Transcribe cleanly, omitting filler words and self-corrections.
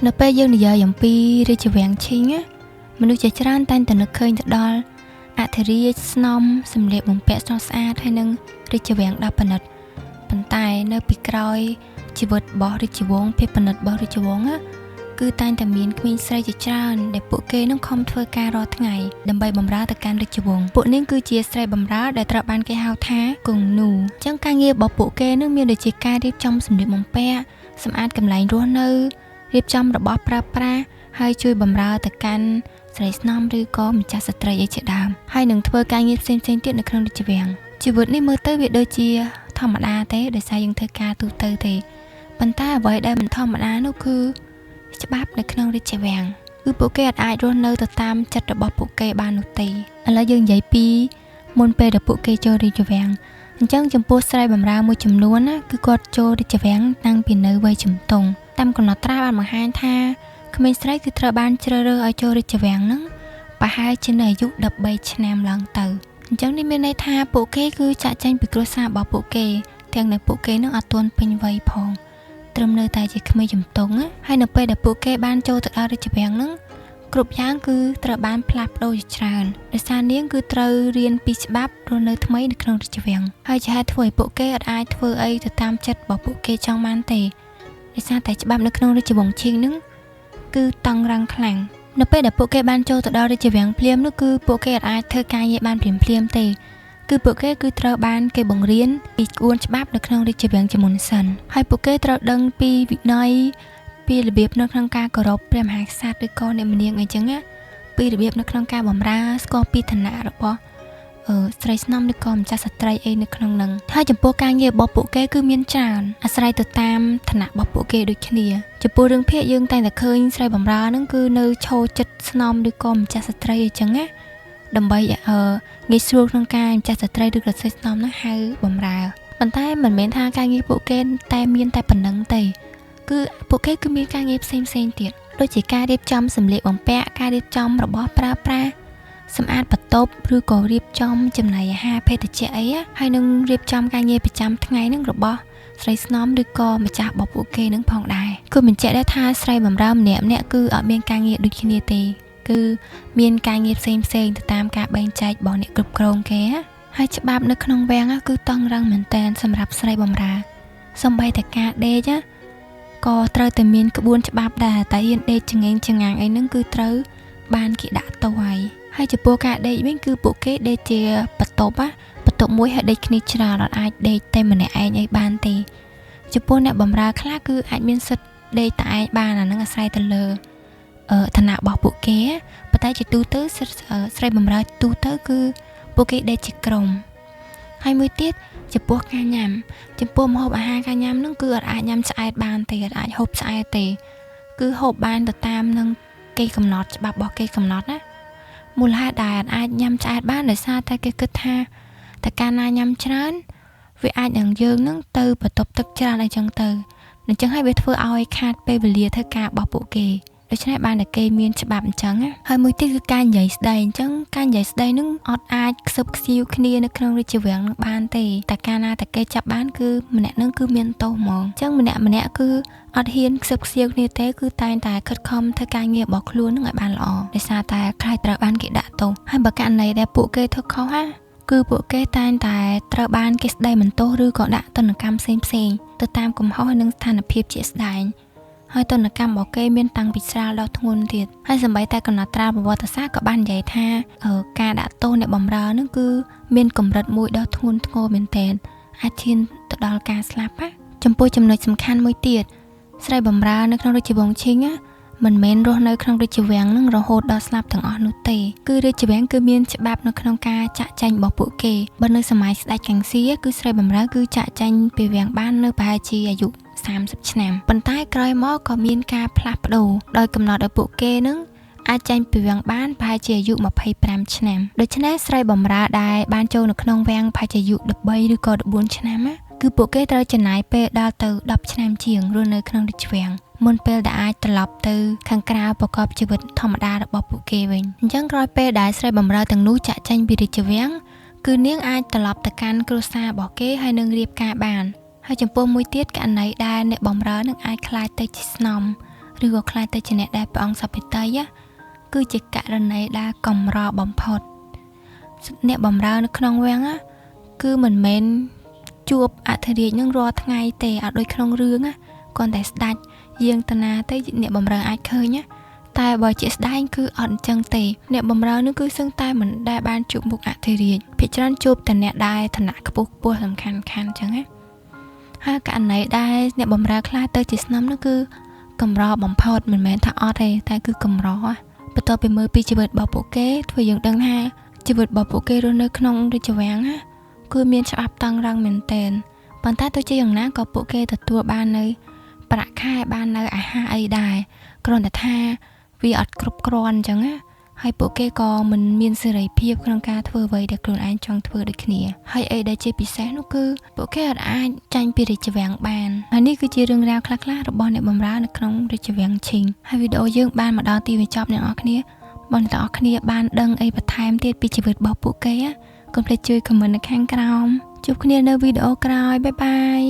នៅពេលយើងនិយាយអំពីរាជវាំងឈីងមនុស្សជាច្រើនតែងតែនឹកឃើញទៅដល់អធិរាជស្នំសម្លៀកបំពាក់ស្រស់ស្អាតហើយនឹងរាជវាំងដ៏ប្រណិតប៉ុន្តែនៅពីក្រោយជីវិតរបស់រាជវង្សភាពប្រណិតរបស់រាជវង្សគឺតែងតែមានក្មេងស្រីជាច្រើនដែលពួកគេនឹងខំធ្វើការរាល់ថ្ងៃដើម្បីបម្រើទៅកាន់រាជវង្សពួកនាងគឺជាស្រីបម្រើដែលត្រូវបានគេហៅថាគង់នូអញ្ចឹងការងាររបស់ពួកគេនឹងមានដូចជាការរៀបចំសម្លៀកបំពាក់សម្អាតកន្លែងរស់នៅរៀបចំរបស់ប្រើប្រាស់ហើយជួយបម្រើទៅកាន់ស្រីស្នំឬក៏ម្ចាស់ស្ត្រីឯជាដើមហើយនឹងធ្វើការងារផ្សេងៗទៀតនៅក្នុងរាជវាំងជីវិតនេះមើលទៅវាដូចជាធម្មតាទេដោយសារយើងធ្វើការទូទៅទេប៉ុន្តែអ្វីដែលមិនធម្មតានោះគឺច្បាប់នៅក្នុងរាជវាំងគឺពួកគេអាចរស់នៅទៅតាមចិត្តរបស់ពួកគេបាននោះទេឥឡូវយើងនិយាយពីមុនពេលដែលពួកគេចូលរាជវាំងអញ្ចឹងចំពោះស្រីបម្រើមួយចំនួនណាគឺគាត់ចូលរាជវាំងតាំងពីនៅវ័យជំទង់តាមកំណត់ត្រាបានបង្ហាញថាក្មេងស្រីគឺត្រូវបានជ្រើសរើសឲ្យចូលរាជវាំងហ្នឹងប្រហែលជានៅអាយុ13ឆ្នាំឡើងទៅអញ្ចឹងនេះមានន័យថាពួកគេគឺចាក់ចែងពីគ្រួសាររបស់ពួកគេទាំងនៅពួកគេនឹងអត់ទាន់ពេញវ័យផងត្រឹមនៅតែជាក្មេងជំទង់ហើយនៅពេលដែលពួកគេបានចូលទៅដល់រាជវាំងហ្នឹងគ្រប់យ៉ាងគឺត្រូវបានផ្លាស់ប្ដូរជាច្រើនដោយសារនាងគឺត្រូវរៀនពីច្បាប់រស់នៅថ្មីនៅក្នុងរាជវាំងហើយជាហេតុធ្វើឲ្យពួកគេអាចធ្វើអីទៅតាមចិត្តរបស់ពួកគេចង់បានទេដោយសារតែច្បាប់នៅក្នុងរាជវង្សឈីងហ្នឹងគឺតឹងរ៉ឹងខ្លាំងនៅពេលដែលពួកគេបានចូលទៅដល់រាជវាំងភ្លាមនោះគឺពួកគេអាចធ្វើការងារបានភ្លាមទេគឺពួកគេគឺត្រូវបានគេបង្រៀនពីក្បួនច្បាប់នៅក្នុងរាជវាំងជាមុនសិនហើយពួកគេត្រូវដឹងពីវិន័យពីរបៀបនៅក្នុងការគោរពព្រះមហាក្សត្រឬក៏អ្នកនាងអីចឹងណាពីរបៀបនៅក្នុងការបម្រើស្គាល់ពីឋានៈរបស់ស្រីស្នំឬក៏ម្ចាស់ស្ត្រីអីនៅក្នុងនឹងហើយចំពោះការងាររបស់ពួកគេគឺមានច្រើនអាស្រ័យទៅតាមឋានៈរបស់ពួកគេដូចគ្នាចំពោះរឿងភាគយើងតែងតែឃើញស្រីបម្រើហ្នឹងគឺនៅឈរចិត្តស្នំឬក៏ម្ចាស់ស្ត្រីអីចឹងណាដើម្បីងាយស្រួលក្នុងការម្ចាស់ស្ត្រីឬក៏ស្រីស្នំហ្នឹងហៅបម្រើប៉ុន្តែមិនមែនថាការងារពួកគេតែមានតែប៉ុណ្្នឹងទេគឺពួកគេគឺមានការងារផ្សេងទៀតដូចជាការរៀបចំសម្លៀកបំពាក់ការរៀបចំរបស់ប្រើប្រាស់សម្អាតបន្ទប់ឬក៏រៀបចំចំណីអាហារភេសជ្ជៈអីហើយនឹងរៀបចំការងារប្រចាំថ្ងៃនឹងរបស់ស្រីស្នំឬក៏ម្ចាស់របស់ពួកគេនឹងផងដែរគឺបញ្ជាក់ដែរថាស្រីបម្រើម្នាក់គឺអត់មានការងារដូចគ្នាទេគឺមានការងារផ្សេងទៅតាមការបែងចែករបស់អ្នកគ្រប់គ្រងគេហើយច្បាប់នៅក្នុងវាំងគឺតឹងរ៉ឹងមែនតែនសម្រាប់ស្រីបម្រើសូម្បីតែការដេកក៏ត្រូវតែមានក្បួនច្បាប់ដែរតែហ៊ានដេកចង្អេងចង្អាងអីហ្នឹងគឺត្រូវបានគេដាក់ទោសហើយចំពោះការដេកវិញគឺពួកគេដេកជាបន្ទប់មួយហើយដេកគ្នាច្រើនអត់អាចដេកតែម្នាក់ឯងអីបានទេចំពោះអ្នកបម្រើខ្លះគឺអាចមានសិទ្ធិដេកតែឯងបានអាហ្នឹងអាស្រ័យទៅលើឋានៈរបស់ពួកគេប៉ុន្តែជាទូទៅស្រីបម្រើទូទៅគឺពួកគេដេកជាក្រុមហើយមួយទៀតចំពោះការញ៉ាំចំពោះម្ហូបអាហារការញ៉ាំហ្នឹងគឺអត់អាចញ៉ាំឆ្អែតបានទេអត់អាចហូបឆ្អែតទេគឺហូបបានទៅតាមនឹងគេកំណត់ច្បាប់របស់គេកំណត់ណាមូលហេតុដែលអាចញ៉ាំឆ្អែតបានដោយសារតែគេគិតថាតែកាលណាញ៉ាំច្រើនវាអាចនឹងយើងនឹងទៅបន្ទប់ទឹកច្រើនអីចឹងទៅអញ្ចឹងហើយវាធ្វើឲ្យខាតពេលវេលាធ្វើការរបស់ពួកគេដូច្នេះបានតែគេមានច្បាប់អញ្ចឹងហើយមួយទៀតគឺការនិយាយស្ដីអញ្ចឹងការនិយាយស្ដីនឹងអត់អាចខ្សឹបខ្សៀវគ្នានៅក្នុងរាជវាំងនឹងបានទេតែកាលណាតែគេចាប់បានគឺម្នាក់នឹងគឺមានទោសហ្មងអញ្ចឹងម្នាក់គឺអត់ហ៊ានខ្សឹបខ្សៀវគ្នាទេគឺតែងតែខិតខំធ្វើការងាររបស់ខ្លួននឹងឲ្យបានល្អដោយសារតែខ្លាចត្រូវបានគេដាក់ទោសហើយបើករណីដែលពួកគេធ្វើខុសគឺពួកគេតែងតែត្រូវបានគេស្ដីបន្ទោសឬក៏ដាក់ទណ្ឌកម្មផ្សេងទៅតាមកំហុសនិងស្ថានភាពជាក់ស្ដែងហើយទណ្ឌកម្មរបស់គេមានតាំងពីស្រាលដល់ធ្ងន់ទៀតហើយសម្បីតែកំណត់ត្រាប្រវត្តិសាស្ត្រក៏បាននិយាយថាការដាក់ទោសអ្នកបម្រើនឹងគឺមានកម្រិតមួយដ៏ធ្ងន់ធ្ងរមែនទែនអាចឈានទៅដល់ការស្លាប់ចំពោះចំណុចសំខាន់មួយទៀតស្រីបម្រើនៅក្នុងរាជវង្សឈីងមិនមែនរស់នៅក្នុងរាជវាំងនឹងរហូតដល់ស្លាប់ទាំងអស់នោះទេគឺរាជវាំងគឺមានច្បាប់នៅក្នុងការចាក់ចែងរបស់ពួកគេបើនៅសម័យស្ដេចកាំងសៀគឺស្រីបម្រើគឺចាក់ចែងពីវាំងបាននៅប្រហែលជាអាយុ30ឆ្នាំប៉ុន្តែក្រោយមកក៏មានការផ្លាស់ប្ដូរដោយកំណត់ឲ្យពួកគេនឹងអាចចាញ់ពីវាំងបានប្រហែលជាអាយុ25ឆ្នាំដូច្នេះស្រីបម្រើដែលបានចូលនៅក្នុងវាំងប្រហែលជាអាយុ13ឬក៏14ឆ្នាំគឺពួកគេត្រូវចំណាយពេលដល់ទៅ10ឆ្នាំជាងរស់នៅក្នុងរាជវាំងមុនពេលដែលអាចត្រឡប់ទៅខាងក្រៅប្រកបជីវិតធម្មតារបស់ពួកគេវិញអញ្ចឹងក្រោយពេលដែលស្រីបម្រើទាំងនោះចាក់ចែងពីរាជវាំងគឺនាងអាចត្រឡប់ទៅកាន់គ្រួសាររបស់គេហើយនឹងរៀបការបានហើយចំពោះមួយទៀតករណីដែលអ្នកបម្រើនឹងអាចក្លាយទៅជាស្នំ ឬក៏ខ្លាចទៅជាអ្នកដែលព្រះអង្គសព្វតីគឺជាករណីដែលកម្របំផុតអ្នកបម្រើនៅក្នុងវាំងគឺមិនមែនជួបអធិរាជនឹងរាល់ថ្ងៃទេអត់ដូចក្នុងរឿងគ្រាន់តែស្ដាច់យាងតាណាទៅអ្នកបម្រើអាចឃើញតែបើជាស្ដែងគឺអត់អញ្ចឹងទេអ្នកបម្រើនឹងគឺសឹងតែមិនដែលបានជួបមុខអធិរាជភាគច្រើនជួបតែអ្នកដែលឋានៈខ្ពស់សំខាន់អញ្ចឹងហើយករណីដែលអ្នកបម្រើខ្លះទៅជាស្នំនោះគឺកម្របំផុតមិនមែនថាអត់ទេតែគឺកម្របន្ទាប់ពីមើលពីជីវិតរបស់ពួកគេធ្វើយើងដឹងថាជីវិតរបស់ពួកគេរស់នៅក្នុងរាជវាំងគឺមានច្បាប់តឹងរ៉ឹងមែនទែនប៉ុន្តែទោះជាយ៉ាងណាក៏ពួកគេទទួលបាននៅប្រាក់ខែបាននៅអាហារអីដែរគ្រាន់តែថាវាអត់គ្រប់គ្រាន់អញ្ចឹងហើយពួកគេក៏មិនមានសេរីភាពក្នុងការធ្វើអ្វីដែលខ្លួនឯងចង់ធ្វើដូចគ្នាហើយអីដែលជាពិសេសនោះគឺពួកគេអាចចាញ់ពីរាជវាំងបានហើយនេះគឺជារឿងរ៉ាវខ្លះៗរបស់អ្នកបម្រើនៅក្នុងរាជវាំងឈិងហើយវីដេអូយើងបានមកដល់ទីបញ្ចប់អ្នកនរគ្នាបងប្អូនគ្នាបានដឹងអីបន្ថែមទៀតពីជីវិតរបស់ពួកគេកុំភ្លេចជួយ comment នៅខាងក្រោមជួបគ្នានៅវីដេអូក្រោយបាយបាយ